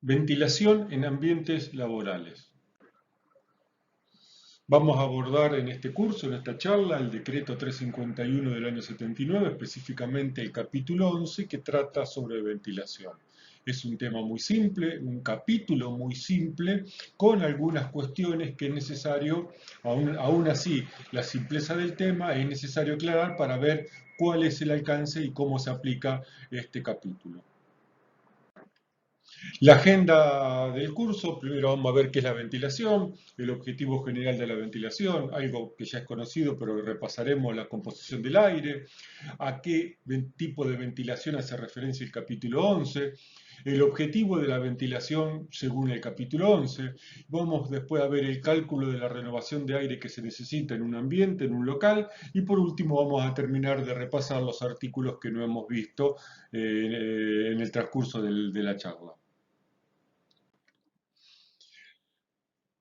Ventilación en ambientes laborales. Vamos a abordar en este curso, en esta charla, el decreto 351 del año 79, específicamente el capítulo 11 que trata sobre ventilación. Es un tema muy simple, un capítulo muy simple, con algunas cuestiones que es necesario, aún así, la simpleza del tema es necesario aclarar para ver cuál es el alcance y cómo se aplica este capítulo. La agenda del curso, primero vamos a ver qué es la ventilación, el objetivo general de la ventilación, algo que ya es conocido, pero repasaremos la composición del aire, a qué tipo de ventilación hace referencia el capítulo 11, el objetivo de la ventilación según el capítulo 11. Vamos después a ver el cálculo de la renovación de aire que se necesita en un ambiente, en un local, y por último vamos a terminar de repasar los artículos que no hemos visto en el transcurso de la charla.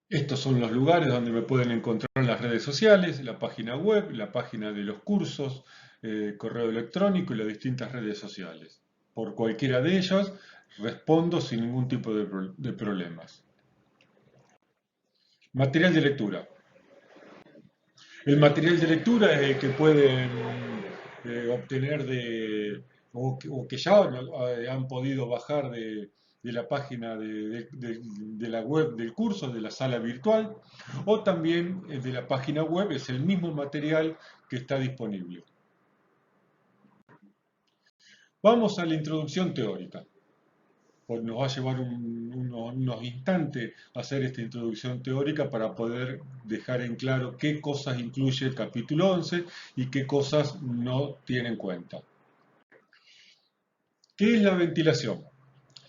Estos son los lugares donde me pueden encontrar en las redes sociales, la página web, la página de los cursos, correo electrónico y las distintas redes sociales. Por cualquiera de ellas respondo sin ningún tipo de problemas. Material de lectura. El material de lectura es el que pueden obtener o que ya han podido bajar de la página de la web del curso, de la sala virtual, o también de la página web, es el mismo material que está disponible. Vamos a la introducción teórica. Pues nos va a llevar unos instantes hacer esta introducción teórica para poder dejar en claro qué cosas incluye el capítulo 11 y qué cosas no tiene en cuenta. ¿Qué es la ventilación?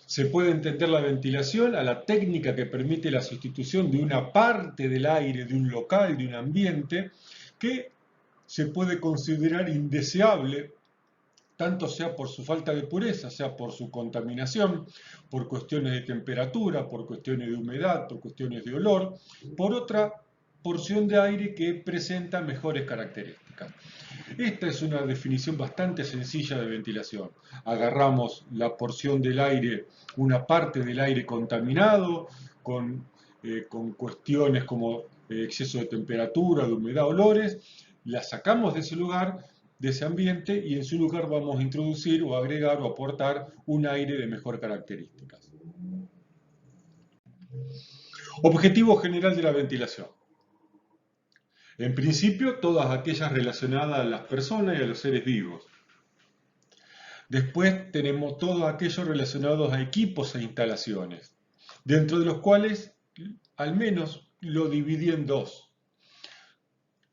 Se puede entender la ventilación a la técnica que permite la sustitución de una parte del aire de un local, de un ambiente, que se puede considerar indeseable tanto sea por su falta de pureza, sea por su contaminación, por cuestiones de temperatura, por cuestiones de humedad, por cuestiones de olor, por otra porción de aire que presenta mejores características. Esta es una definición bastante sencilla de ventilación. Agarramos la porción del aire, una parte del aire contaminado, con cuestiones como exceso de temperatura, de humedad, olores, la sacamos de ese lugar, de ese ambiente, y en su lugar vamos a introducir o agregar o aportar un aire de mejor características. Objetivo general de la ventilación. En principio, todas aquellas relacionadas a las personas y a los seres vivos. Después tenemos todo aquello relacionado a equipos e instalaciones, dentro de los cuales al menos lo dividí en dos.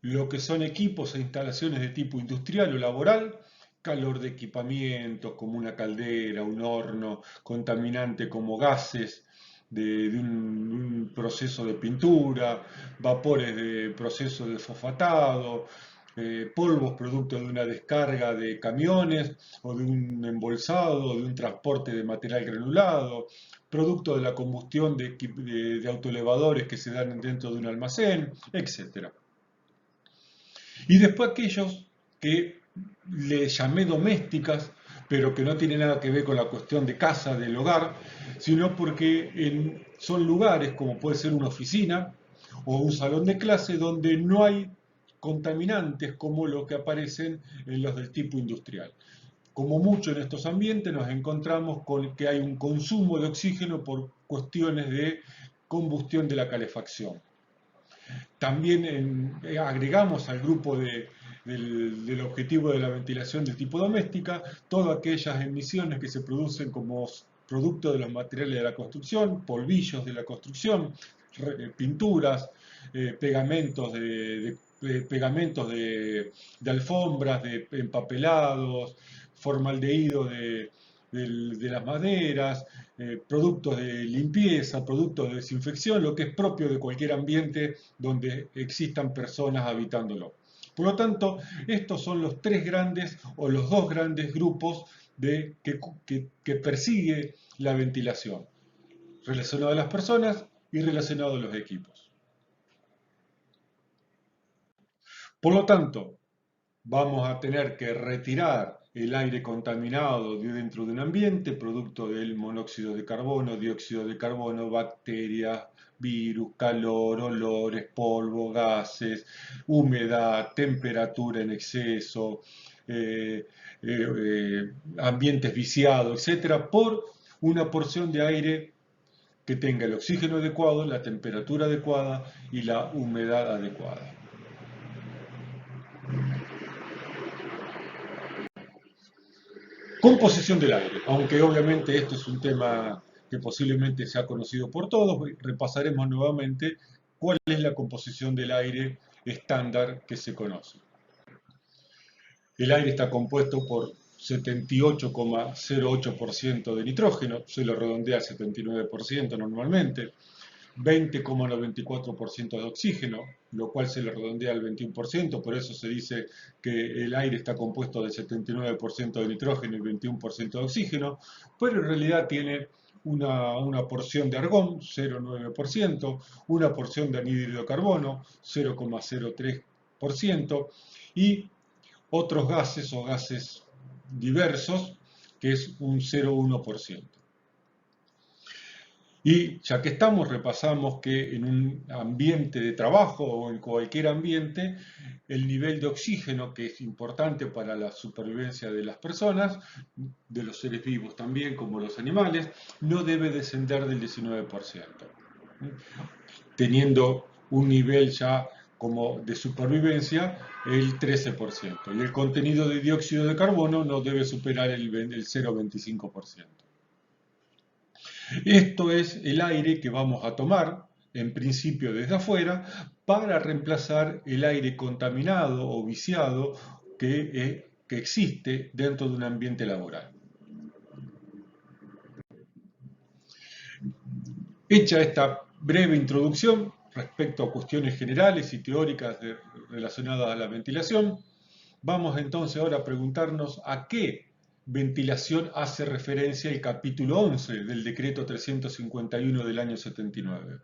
Lo que son equipos e instalaciones de tipo industrial o laboral, calor de equipamientos como una caldera, un horno, contaminante como gases de un proceso de pintura, vapores de proceso de fosfatado, polvos producto de una descarga de camiones o de un embolsado, de un transporte de material granulado, producto de la combustión de autoelevadores que se dan dentro de un almacén, etc. Y después aquellos que le llamé domésticas, pero que no tienen nada que ver con la cuestión de casa, del hogar, sino porque son lugares como puede ser una oficina o un salón de clase donde no hay contaminantes como los que aparecen en los del tipo industrial. Como mucho en estos ambientes nos encontramos con que hay un consumo de oxígeno por cuestiones de combustión de la calefacción. También agregamos al grupo del objetivo de la ventilación de tipo doméstica todas aquellas emisiones que se producen como producto de los materiales de la construcción, polvillos de la construcción, pinturas, pegamentos pegamentos de alfombras, de empapelados, formaldehído de las maderas, productos de limpieza, productos de desinfección, lo que es propio de cualquier ambiente donde existan personas habitándolo. Por lo tanto, estos son los tres grandes o los dos grandes grupos que persigue la ventilación, relacionado a las personas y relacionado a los equipos. Por lo tanto, vamos a tener que retirar el aire contaminado de dentro de un ambiente, producto del monóxido de carbono, dióxido de carbono, bacterias, virus, calor, olores, polvo, gases, humedad, temperatura en exceso, ambientes viciados, etcétera, por una porción de aire que tenga el oxígeno adecuado, la temperatura adecuada y la humedad adecuada. Composición del aire, aunque obviamente esto es un tema que posiblemente sea conocido por todos, repasaremos nuevamente cuál es la composición del aire estándar que se conoce. El aire está compuesto por 78,08% de nitrógeno, se lo redondea al 79% normalmente, 20,94% de oxígeno, lo cual se le redondea al 21%, por eso se dice que el aire está compuesto del 79% de nitrógeno y 21% de oxígeno, pero en realidad tiene una porción de argón, 0,9%, una porción de anhídrido de carbono, 0,03%, y otros gases o gases diversos, que es un 0,1%. Y ya que estamos, repasamos que en un ambiente de trabajo o en cualquier ambiente, el nivel de oxígeno, que es importante para la supervivencia de las personas, de los seres vivos también, como los animales, no debe descender del 19%, teniendo un nivel ya como de supervivencia el 13%. Y el contenido de dióxido de carbono no debe superar el 0,25%. Esto es el aire que vamos a tomar, en principio desde afuera, para reemplazar el aire contaminado o viciado que existe dentro de un ambiente laboral. Hecha esta breve introducción respecto a cuestiones generales y teóricas relacionadas a la ventilación, vamos entonces ahora a preguntarnos a qué ventilación hace referencia el capítulo 11 del decreto 351 del año 79.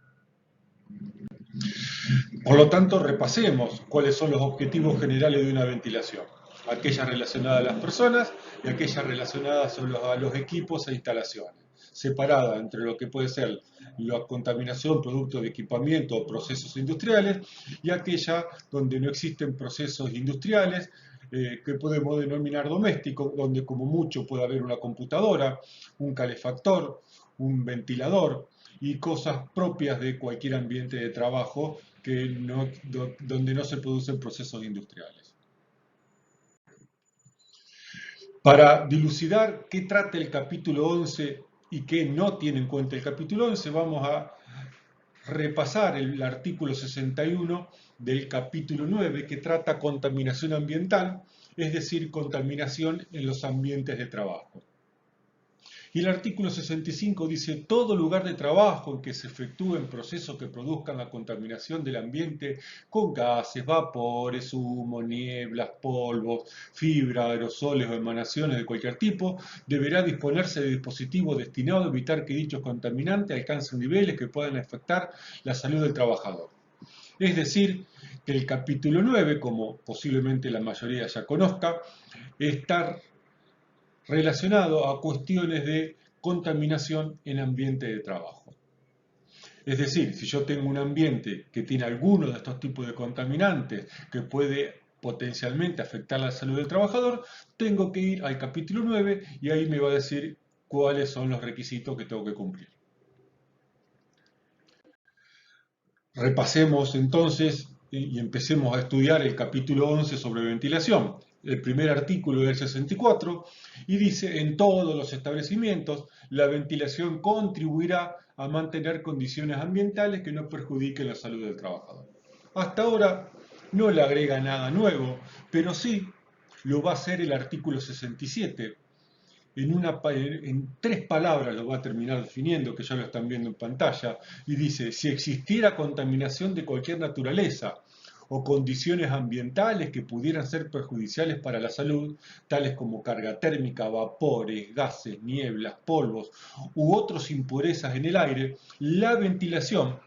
Por lo tanto, repasemos cuáles son los objetivos generales de una ventilación. Aquellas relacionadas a las personas y aquellas relacionadas a los equipos e instalaciones. Separada entre lo que puede ser la contaminación producto de equipamiento o procesos industriales y aquella donde no existen procesos industriales que podemos denominar domésticos, donde como mucho puede haber una computadora, un calefactor, un ventilador y cosas propias de cualquier ambiente de trabajo donde no se producen procesos industriales. Para dilucidar qué trata el capítulo 11 y qué no tiene en cuenta el capítulo 11, vamos a repasar el artículo 61 del capítulo 9 que trata contaminación ambiental, es decir, contaminación en los ambientes de trabajo. Y el artículo 65 dice, todo lugar de trabajo en que se efectúen procesos que produzcan la contaminación del ambiente con gases, vapores, humo, nieblas, polvos, fibra, aerosoles o emanaciones de cualquier tipo, deberá disponerse de dispositivos destinados a evitar que dichos contaminantes alcancen niveles que puedan afectar la salud del trabajador. Es decir, que el capítulo 9, como posiblemente la mayoría ya conozca, está relacionado a cuestiones de contaminación en ambiente de trabajo. Es decir, si yo tengo un ambiente que tiene alguno de estos tipos de contaminantes que puede potencialmente afectar la salud del trabajador, tengo que ir al capítulo 9 y ahí me va a decir cuáles son los requisitos que tengo que cumplir. Repasemos entonces y empecemos a estudiar el capítulo 11 sobre ventilación. El primer artículo del 64 y dice, en todos los establecimientos, la ventilación contribuirá a mantener condiciones ambientales que no perjudiquen la salud del trabajador. Hasta ahora no le agrega nada nuevo, pero sí lo va a hacer el artículo 67. En 3 palabras lo va a terminar definiendo, que ya lo están viendo en pantalla, y dice, si existiera contaminación de cualquier naturaleza o condiciones ambientales que pudieran ser perjudiciales para la salud, tales como carga térmica, vapores, gases, nieblas, polvos u otras impurezas en el aire, la ventilación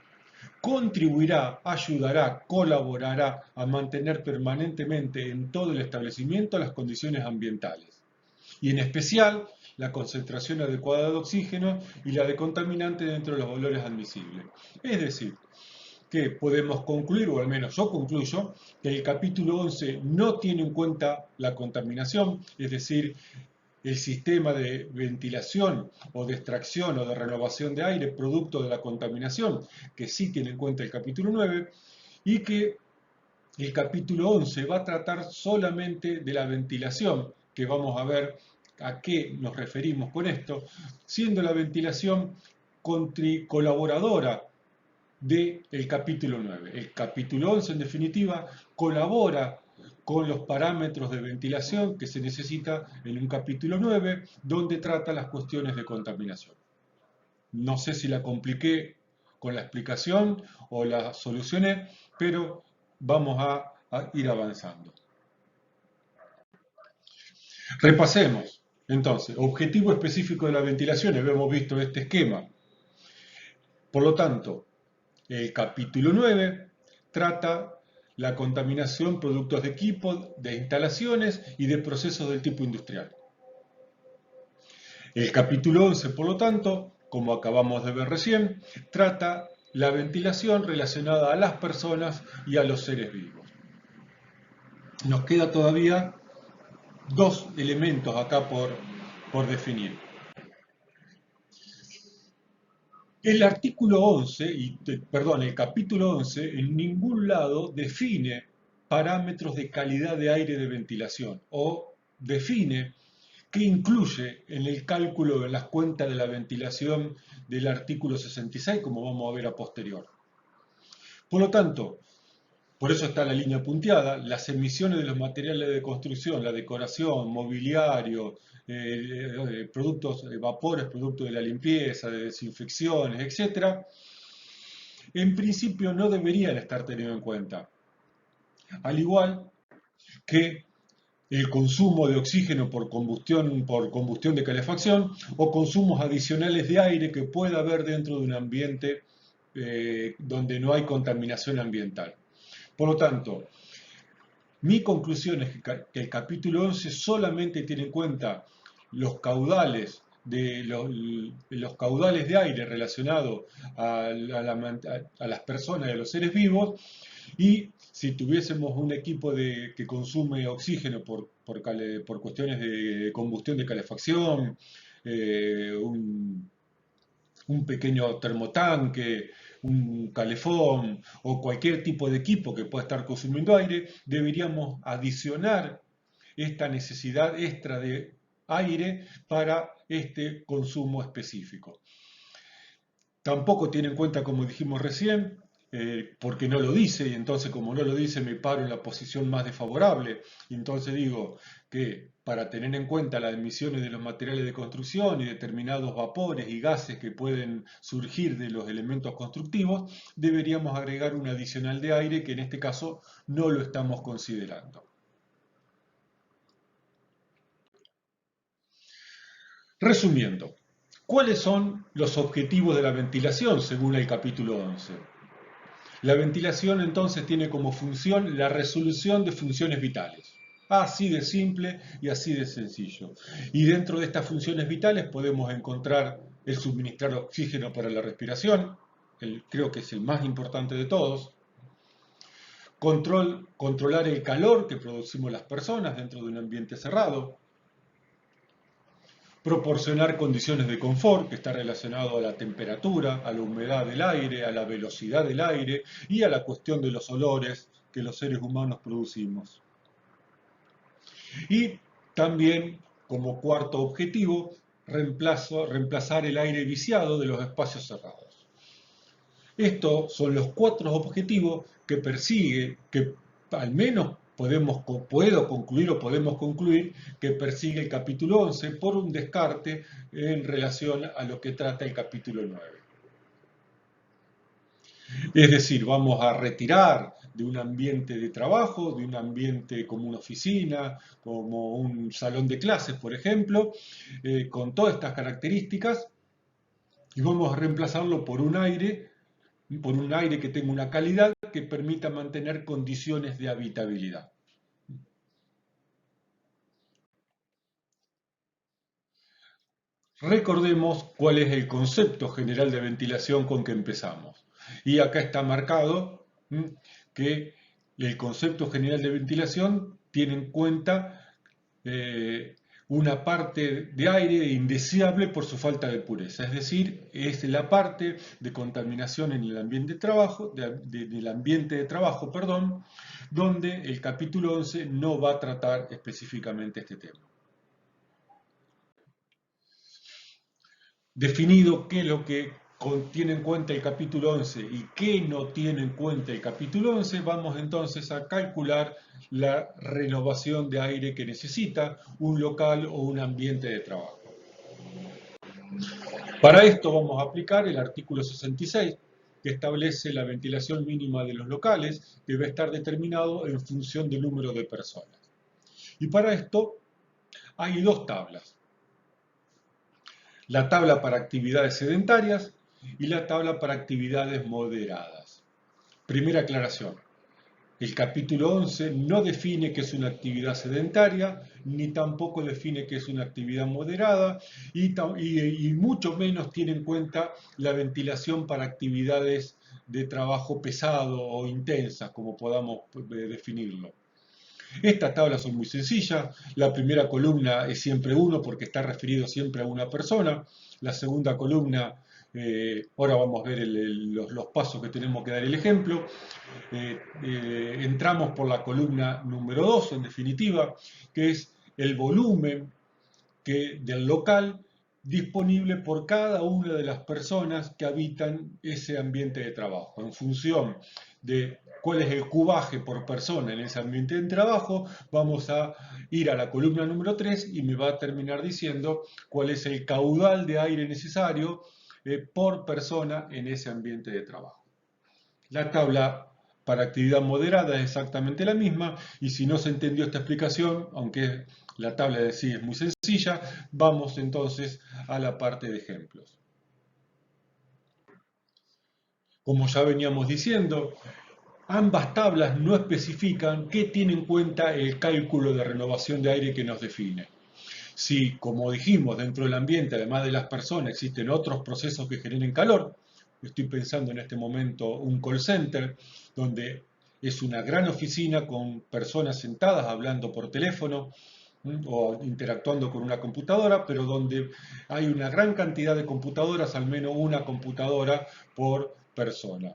contribuirá, ayudará, colaborará a mantener permanentemente en todo el establecimiento las condiciones ambientales. y en especial la concentración adecuada de oxígeno y la de contaminante dentro de los valores admisibles. Es decir, que podemos concluir, o al menos yo concluyo, que el capítulo 11 no tiene en cuenta la contaminación, es decir, el sistema de ventilación o de extracción o de renovación de aire producto de la contaminación, que sí tiene en cuenta el capítulo 9, y que el capítulo 11 va a tratar solamente de la ventilación, que vamos a ver a qué nos referimos con esto, siendo la ventilación colaboradora del capítulo 9. El capítulo 11, en definitiva, colabora con los parámetros de ventilación que se necesita en un capítulo 9, donde trata las cuestiones de contaminación. No sé si la compliqué con la explicación o la solucioné, pero vamos a ir avanzando. Repasemos. Entonces, objetivo específico de la ventilación, habíamos visto este esquema. Por lo tanto, el capítulo 9 trata la contaminación productos de equipos, de instalaciones y de procesos del tipo industrial. El capítulo 11, por lo tanto, como acabamos de ver recién, trata la ventilación relacionada a las personas y a los seres vivos. Nos queda todavía dos elementos acá por definir. El artículo 11, el capítulo 11 en ningún lado define parámetros de calidad de aire de ventilación o define qué incluye en el cálculo de las cuentas de la ventilación del artículo 66, como vamos a ver a posterior. Por lo tanto, por eso está la línea punteada, las emisiones de los materiales de construcción, la decoración, mobiliario, productos, vapores, productos de la limpieza, de desinfecciones, etc., en principio no deberían estar tenidos en cuenta. Al igual que el consumo de oxígeno por combustión de calefacción o consumos adicionales de aire que pueda haber dentro de un ambiente donde no hay contaminación ambiental. Por lo tanto, mi conclusión es que el capítulo 11 solamente tiene en cuenta los caudales los caudales de aire relacionados a las personas y a los seres vivos, y si tuviésemos un equipo que consume oxígeno por cuestiones de combustión de calefacción, un pequeño termotanque, un calefón o cualquier tipo de equipo que pueda estar consumiendo aire, deberíamos adicionar esta necesidad extra de aire para este consumo específico. Tampoco tiene en cuenta, como dijimos recién, porque no lo dice, y entonces como no lo dice me paro en la posición más desfavorable. Y entonces digo que para tener en cuenta las emisiones de los materiales de construcción y determinados vapores y gases que pueden surgir de los elementos constructivos, deberíamos agregar un adicional de aire que en este caso no lo estamos considerando. Resumiendo, ¿cuáles son los objetivos de la ventilación según el capítulo 11? La ventilación entonces tiene como función la resolución de funciones vitales. Así de simple y así de sencillo. Y dentro de estas funciones vitales podemos encontrar el suministrar oxígeno para la respiración, creo que es el más importante de todos. Controlar el calor que producimos las personas dentro de un ambiente cerrado. Proporcionar condiciones de confort, que está relacionado a la temperatura, a la humedad del aire, a la velocidad del aire y a la cuestión de los olores que los seres humanos producimos. Y también, como cuarto objetivo, reemplazar el aire viciado de los espacios cerrados. Estos son los cuatro objetivos que persigue, que al menos puedo concluir o podemos concluir que persigue el capítulo 11 por un descarte en relación a lo que trata el capítulo 9. Es decir, vamos a retirar de un ambiente de trabajo, de un ambiente como una oficina, como un salón de clases, por ejemplo, con todas estas características, y vamos a reemplazarlo por un aire que tenga una calidad que permita mantener condiciones de habitabilidad. Recordemos cuál es el concepto general de ventilación con que empezamos. Y acá está marcado que el concepto general de ventilación tiene en cuenta una parte de aire indeseable por su falta de pureza, es decir, es la parte de contaminación en el ambiente de trabajo, del ambiente de trabajo, perdón, donde el capítulo 11 no va a tratar específicamente este tema. Definido qué es lo que tiene en cuenta el capítulo 11 y qué no tiene en cuenta el capítulo 11, vamos entonces a calcular la renovación de aire que necesita un local o un ambiente de trabajo. Para esto vamos a aplicar el artículo 66, que establece la ventilación mínima de los locales, que debe estar determinado en función del número de personas. Y para esto hay dos tablas. La tabla para actividades sedentarias y la tabla para actividades moderadas. Primera aclaración. El capítulo 11 no define qué es una actividad sedentaria, ni tampoco define qué es una actividad moderada, y mucho menos tiene en cuenta la ventilación para actividades de trabajo pesado o intensas, como podamos definirlo. Estas tablas son muy sencillas. La primera columna es siempre 1 porque está referido siempre a una persona. La segunda columna, ahora vamos a ver los pasos que tenemos que dar el ejemplo. Entramos por la columna número 2, en definitiva, que es el volumen del local disponible por cada una de las personas que habitan ese ambiente de trabajo. En función de cuál es el cubaje por persona en ese ambiente de trabajo, vamos a ir a la columna número 3 y me va a terminar diciendo cuál es el caudal de aire necesario por persona en ese ambiente de trabajo. La tabla para actividad moderada es exactamente la misma, y si no se entendió esta explicación, aunque la tabla de sí es muy sencilla, vamos entonces a la parte de ejemplos. Como ya veníamos diciendo, ambas tablas no especifican qué tiene en cuenta el cálculo de renovación de aire que nos define. Si, como dijimos, dentro del ambiente, además de las personas, existen otros procesos que generen calor, estoy pensando en este momento un call center, donde es una gran oficina con personas sentadas hablando por teléfono o interactuando con una computadora, pero donde hay una gran cantidad de computadoras, al menos una computadora por persona.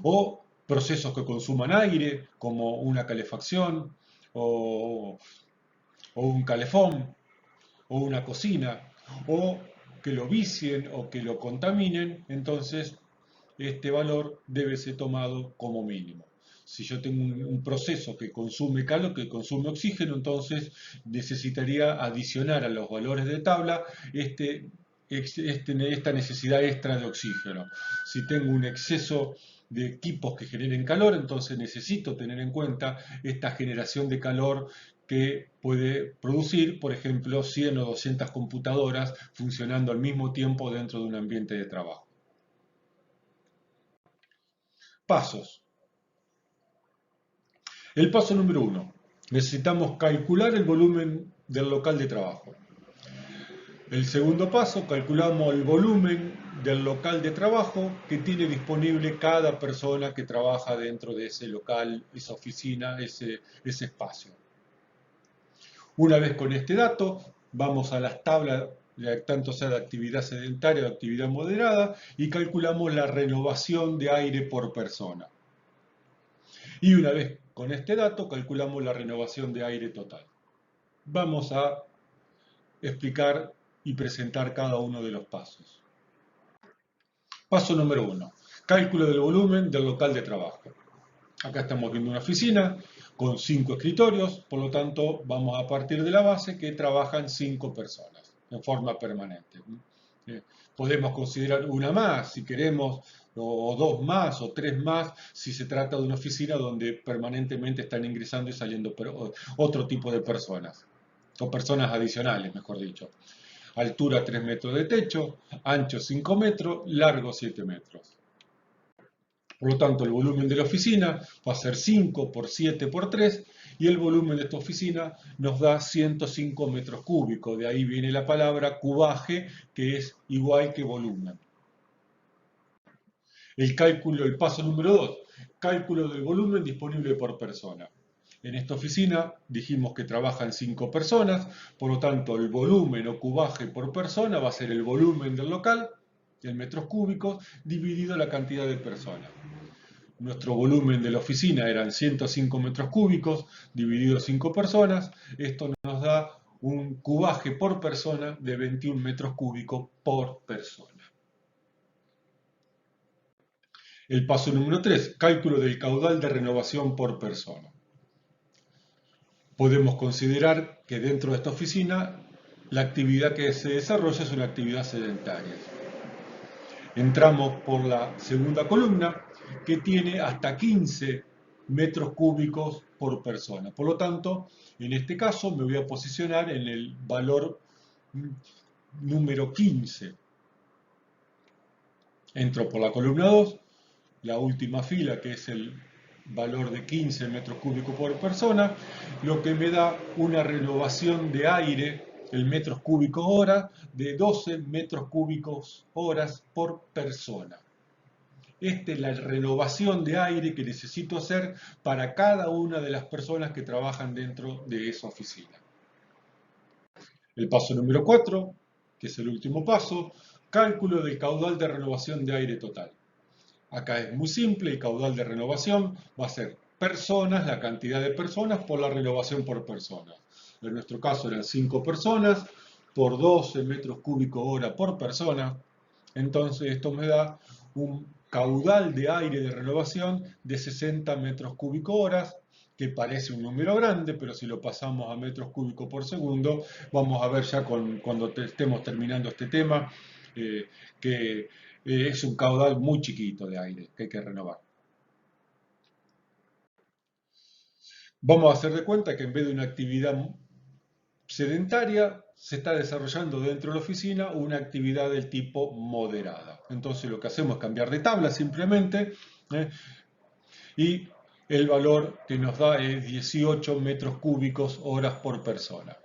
O procesos que consuman aire, como una calefacción o un calefón o una cocina, o que lo vicien o que lo contaminen, entonces este valor debe ser tomado como mínimo. Si yo tengo un proceso que consume calor, que consume oxígeno, entonces necesitaría adicionar a los valores de tabla esta necesidad extra de oxígeno. Si tengo un exceso de equipos que generen calor, entonces necesito tener en cuenta esta generación de calor que puede producir, por ejemplo, 100 o 200 computadoras funcionando al mismo tiempo dentro de un ambiente de trabajo. Pasos. El paso número 1. Necesitamos calcular el volumen del local de trabajo. El segundo paso, calculamos el volumen del local de trabajo que tiene disponible cada persona que trabaja dentro de ese local, esa oficina, ese espacio. Una vez con este dato, vamos a las tablas, tanto sea de actividad sedentaria o de actividad moderada, y calculamos la renovación de aire por persona. Y una vez con este dato, calculamos la renovación de aire total. Vamos a explicar y presentar cada uno de los pasos. Paso número 1. Cálculo del volumen del local de trabajo. Acá estamos viendo una oficina con 5 escritorios, por lo tanto vamos a partir de la base que trabajan 5 personas en forma permanente. Podemos considerar una más si queremos, o 2 más, o 3 más, si se trata de una oficina donde permanentemente están ingresando y saliendo otro tipo de personas, o personas adicionales, mejor dicho. Altura 3 metros de techo, ancho 5 metros, largo 7 metros. Por lo tanto, el volumen de la oficina va a ser 5 por 7 por 3 y el volumen de esta oficina nos da 105 metros cúbicos. De ahí viene la palabra cubaje, que es igual que volumen. El paso número 2, cálculo del volumen disponible por persona. En esta oficina dijimos que trabajan 5 personas, por lo tanto el volumen o cubaje por persona va a ser el volumen del local, en metros cúbicos, dividido la cantidad de personas. Nuestro volumen de la oficina eran 105 metros cúbicos, dividido 5 personas. Esto nos da un cubaje por persona de 21 metros cúbicos por persona. El paso número 3, cálculo del caudal de renovación por persona. Podemos considerar que dentro de esta oficina la actividad que se desarrolla es una actividad sedentaria. Entramos por la segunda columna, que tiene hasta 15 metros cúbicos por persona. Por lo tanto, en este caso me voy a posicionar en el valor número 15. Entro por la columna 2, la última fila, que es el valor de 15 metros cúbicos por persona, lo que me da una renovación de aire en metros cúbicos hora de 12 metros cúbicos horas por persona. Esta es la renovación de aire que necesito hacer para cada una de las personas que trabajan dentro de esa oficina. El paso número 4, que es el último paso, cálculo del caudal de renovación de aire total. Acá es muy simple, el caudal de renovación va a ser personas, la cantidad de personas por la renovación por persona. En nuestro caso eran 5 personas por 12 metros cúbicos hora por persona. Entonces esto me da un caudal de aire de renovación de 60 metros cúbicos horas, que parece un número grande, pero si lo pasamos a metros cúbicos por segundo, vamos a ver ya cuando estemos terminando este tema, que es un caudal muy chiquito de aire que hay que renovar. Vamos a hacer de cuenta que en vez de una actividad sedentaria, se está desarrollando dentro de la oficina una actividad del tipo moderada. Entonces lo que hacemos es cambiar de tabla simplemente, y el valor que nos da es 18 metros cúbicos horas por persona.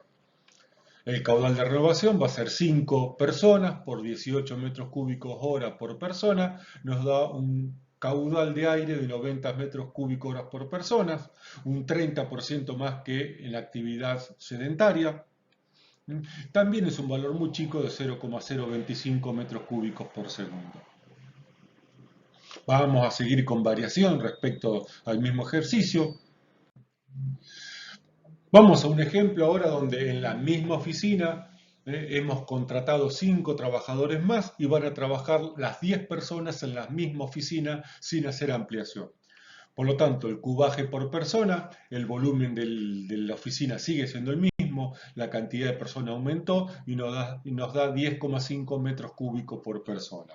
El caudal de renovación va a ser 5 personas por 18 metros cúbicos hora por persona, nos da un caudal de aire de 90 metros cúbicos horas por persona, un 30% más que en la actividad sedentaria. También es un valor muy chico de 0,025 metros cúbicos por segundo. Vamos a seguir con variación respecto al mismo ejercicio. Vamos a un ejemplo ahora donde en la misma oficina hemos contratado 5 trabajadores más y van a trabajar las 10 personas en la misma oficina sin hacer ampliación. Por lo tanto, el cubaje por persona, el volumen de la oficina sigue siendo el mismo, la cantidad de personas aumentó y nos da 10,5 metros cúbicos por persona.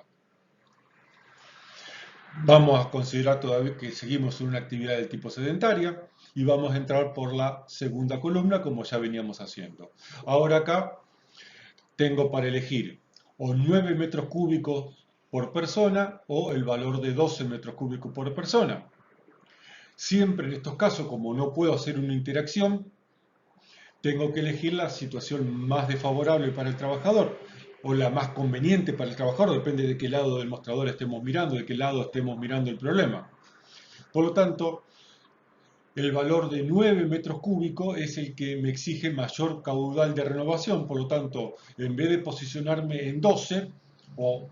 Vamos a considerar todavía que seguimos en una actividad del tipo sedentaria y vamos a entrar por la segunda columna como ya veníamos haciendo. Ahora acá tengo para elegir o 9 metros cúbicos por persona o el valor de 12 metros cúbicos por persona. Siempre en estos casos, como no puedo hacer una interacción, tengo que elegir la situación más desfavorable para el trabajador o la más conveniente para el trabajador, depende de qué lado del mostrador estemos mirando, de qué lado estemos mirando el problema. Por lo tanto, el valor de 9 metros cúbicos es el que me exige mayor caudal de renovación, por lo tanto, en vez de posicionarme en 12 o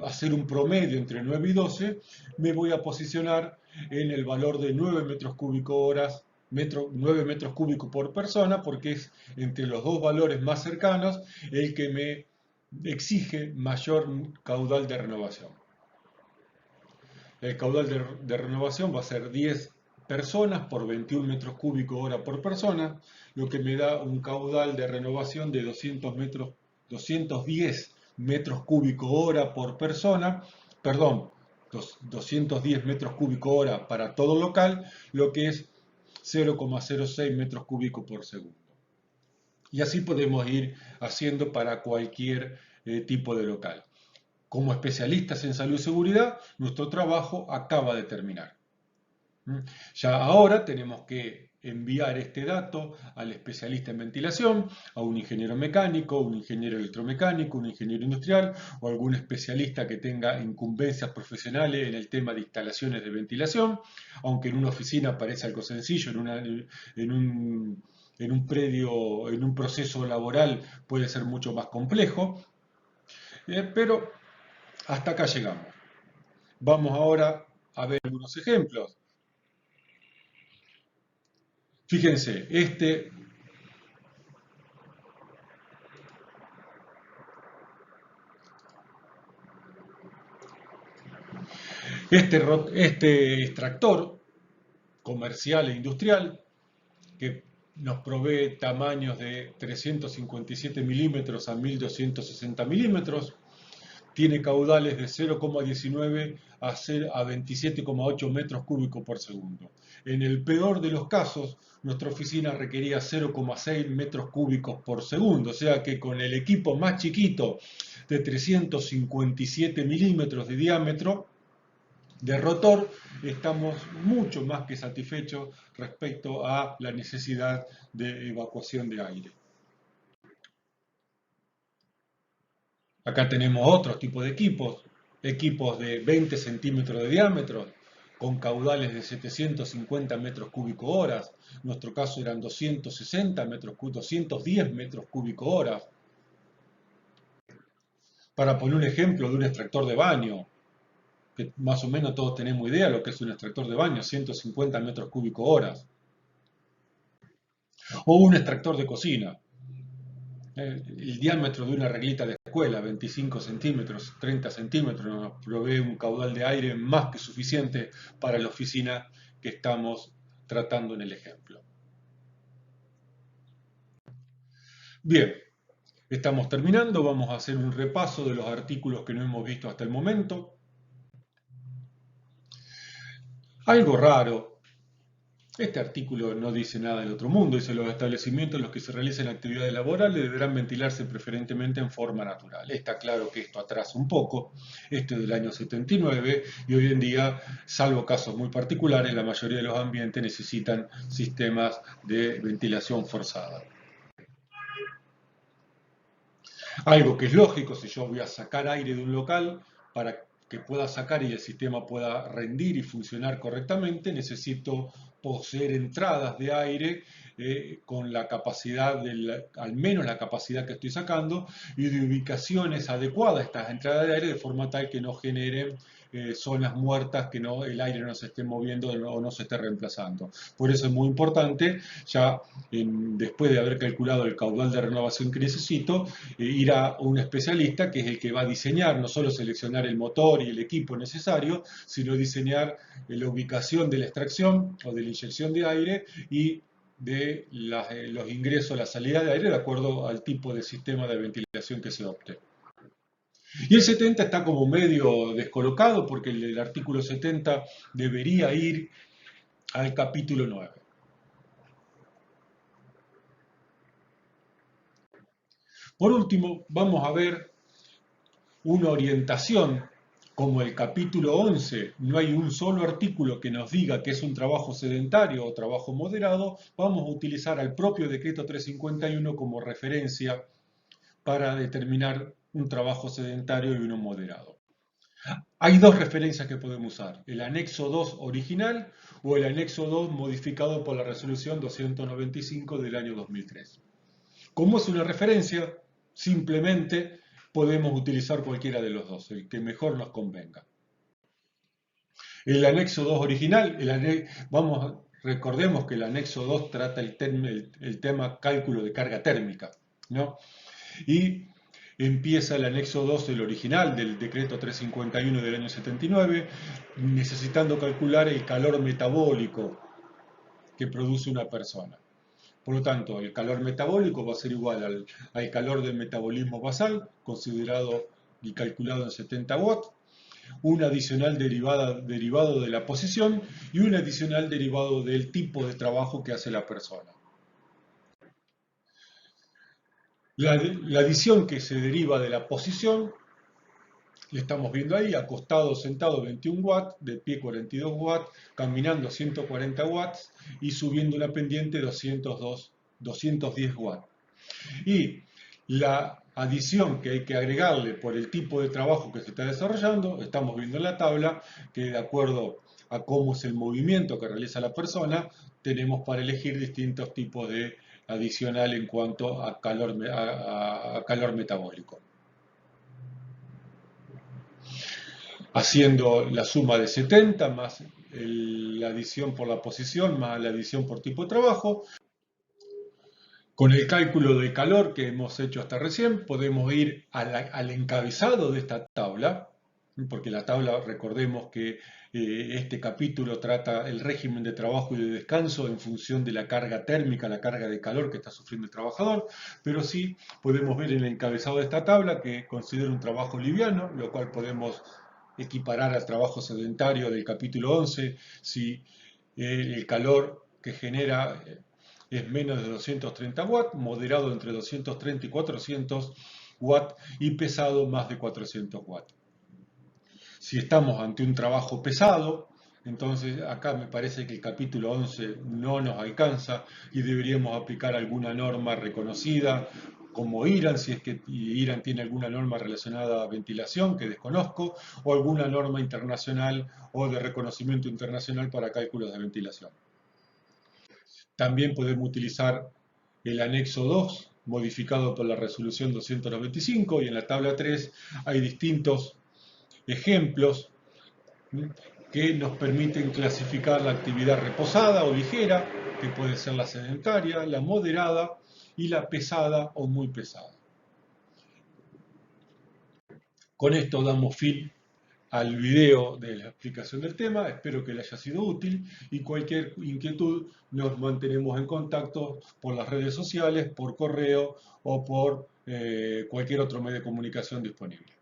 hacer un promedio entre 9 y 12, me voy a posicionar en el valor de 9 metros cúbicos horas, 9 metros cúbicos por persona, porque es entre los dos valores más cercanos el que me exige mayor caudal de renovación. El caudal de renovación va a ser 10 personas por 21 metros cúbicos hora por persona, lo que me da un caudal de renovación de 210 metros cúbicos hora por persona, perdón, 210 metros cúbicos hora para todo local, lo que es 0,06 metros cúbicos por segundo. Y así podemos ir haciendo para cualquier tipo de local. Como especialistas en salud y seguridad, nuestro trabajo acaba de terminar. Ya ahora tenemos que enviar este dato al especialista en ventilación, a un ingeniero mecánico, un ingeniero electromecánico, un ingeniero industrial o algún especialista que tenga incumbencias profesionales en el tema de instalaciones de ventilación, aunque en una oficina parece algo sencillo, en un predio, en un proceso laboral puede ser mucho más complejo, pero hasta acá llegamos. Vamos ahora a ver algunos ejemplos. Fíjense, este extractor comercial e industrial que nos provee tamaños de 357 milímetros a 1260 milímetros, tiene caudales de 0,19 a 27,8 metros cúbicos por segundo. En el peor de los casos, nuestra oficina requería 0,6 metros cúbicos por segundo, o sea que con el equipo más chiquito de 357 milímetros de diámetro de rotor, estamos mucho más que satisfechos respecto a la necesidad de evacuación de aire. Acá tenemos otros tipos de equipos de 20 centímetros de diámetro, con caudales de 750 metros cúbicos horas. En nuestro caso eran 260 metros cúbicos, 210 metros cúbicos horas. Para poner un ejemplo de un extractor de baño, que más o menos todos tenemos idea de lo que es un extractor de baño, 150 metros cúbicos horas. O un extractor de cocina, el diámetro de una reglita de escuela, 25 centímetros, 30 centímetros, nos provee un caudal de aire más que suficiente para la oficina que estamos tratando en el ejemplo. Bien, estamos terminando, vamos a hacer un repaso de los artículos que no hemos visto hasta el momento. Algo raro. Este artículo no dice nada del otro mundo, dice los establecimientos en los que se realicen actividades laborales deberán ventilarse preferentemente en forma natural. Está claro que esto atrasa un poco, esto es del año 79 y hoy en día, salvo casos muy particulares, la mayoría de los ambientes necesitan sistemas de ventilación forzada. Algo que es lógico, si yo voy a sacar aire de un local, para que pueda sacar y el sistema pueda rendir y funcionar correctamente, necesito poseer entradas de aire con la capacidad, al menos la capacidad que estoy sacando, y de ubicaciones adecuadas a estas entradas de aire de forma tal que no generen zonas muertas, que no, el aire no se esté moviendo o no se esté reemplazando. Por eso es muy importante, ya después de haber calculado el caudal de renovación que necesito, ir a un especialista que es el que va a diseñar, no solo seleccionar el motor y el equipo necesario, sino diseñar la ubicación de la extracción o de la inyección de aire y de los ingresos, la salida de aire de acuerdo al tipo de sistema de ventilación que se opte. Y el 70 está como medio descolocado porque el artículo 70 debería ir al capítulo 9. Por último, vamos a ver una orientación. Como el capítulo 11 no hay un solo artículo que nos diga que es un trabajo sedentario o trabajo moderado, vamos a utilizar al propio decreto 351 como referencia para determinar un trabajo sedentario y uno moderado. Hay dos referencias que podemos usar, el anexo 2 original o el anexo 2 modificado por la resolución 295 del año 2003. Como es una referencia, simplemente podemos utilizar cualquiera de los dos, el que mejor nos convenga. El anexo 2 original, recordemos que el anexo 2 trata el tema cálculo de carga térmica, ¿no? Y empieza el anexo 2, el original del decreto 351 del año 79, necesitando calcular el calor metabólico que produce una persona. Por lo tanto, el calor metabólico va a ser igual al calor del metabolismo basal, considerado y calculado en 70 watts, un adicional derivado de la posición y un adicional derivado del tipo de trabajo que hace la persona. La adición que se deriva de la posición Le estamos viendo ahí, acostado, sentado 21 watts, de pie 42 watts, caminando 140 watts y subiendo una pendiente 210 watts. Y la adición que hay que agregarle por el tipo de trabajo que se está desarrollando, estamos viendo en la tabla que de acuerdo a cómo es el movimiento que realiza la persona, tenemos para elegir distintos tipos de adicional en cuanto a calor metabólico. Haciendo la suma de 70 más la adición por la posición más la adición por tipo de trabajo. Con el cálculo de calor que hemos hecho hasta recién, podemos ir al encabezado de esta tabla, porque la tabla, recordemos que este capítulo trata el régimen de trabajo y de descanso en función de la carga térmica, la carga de calor que está sufriendo el trabajador, pero sí podemos ver en el encabezado de esta tabla que considera un trabajo liviano, lo cual podemos equiparar al trabajo sedentario del capítulo 11, si el calor que genera es menos de 230 watts, moderado entre 230 y 400 watts y pesado más de 400 watts. Si estamos ante un trabajo pesado, entonces acá me parece que el capítulo 11 no nos alcanza y deberíamos aplicar alguna norma reconocida como IRAN, si es que IRAN tiene alguna norma relacionada a ventilación que desconozco, o alguna norma internacional o de reconocimiento internacional para cálculos de ventilación. También podemos utilizar el anexo 2, modificado por la resolución 295, y en la tabla 3 hay distintos ejemplos que nos permiten clasificar la actividad reposada o ligera, que puede ser la sedentaria, la moderada y la pesada o muy pesada. Con esto damos fin al video de la explicación del tema, espero que le haya sido útil y cualquier inquietud nos mantenemos en contacto por las redes sociales, por correo o por cualquier otro medio de comunicación disponible.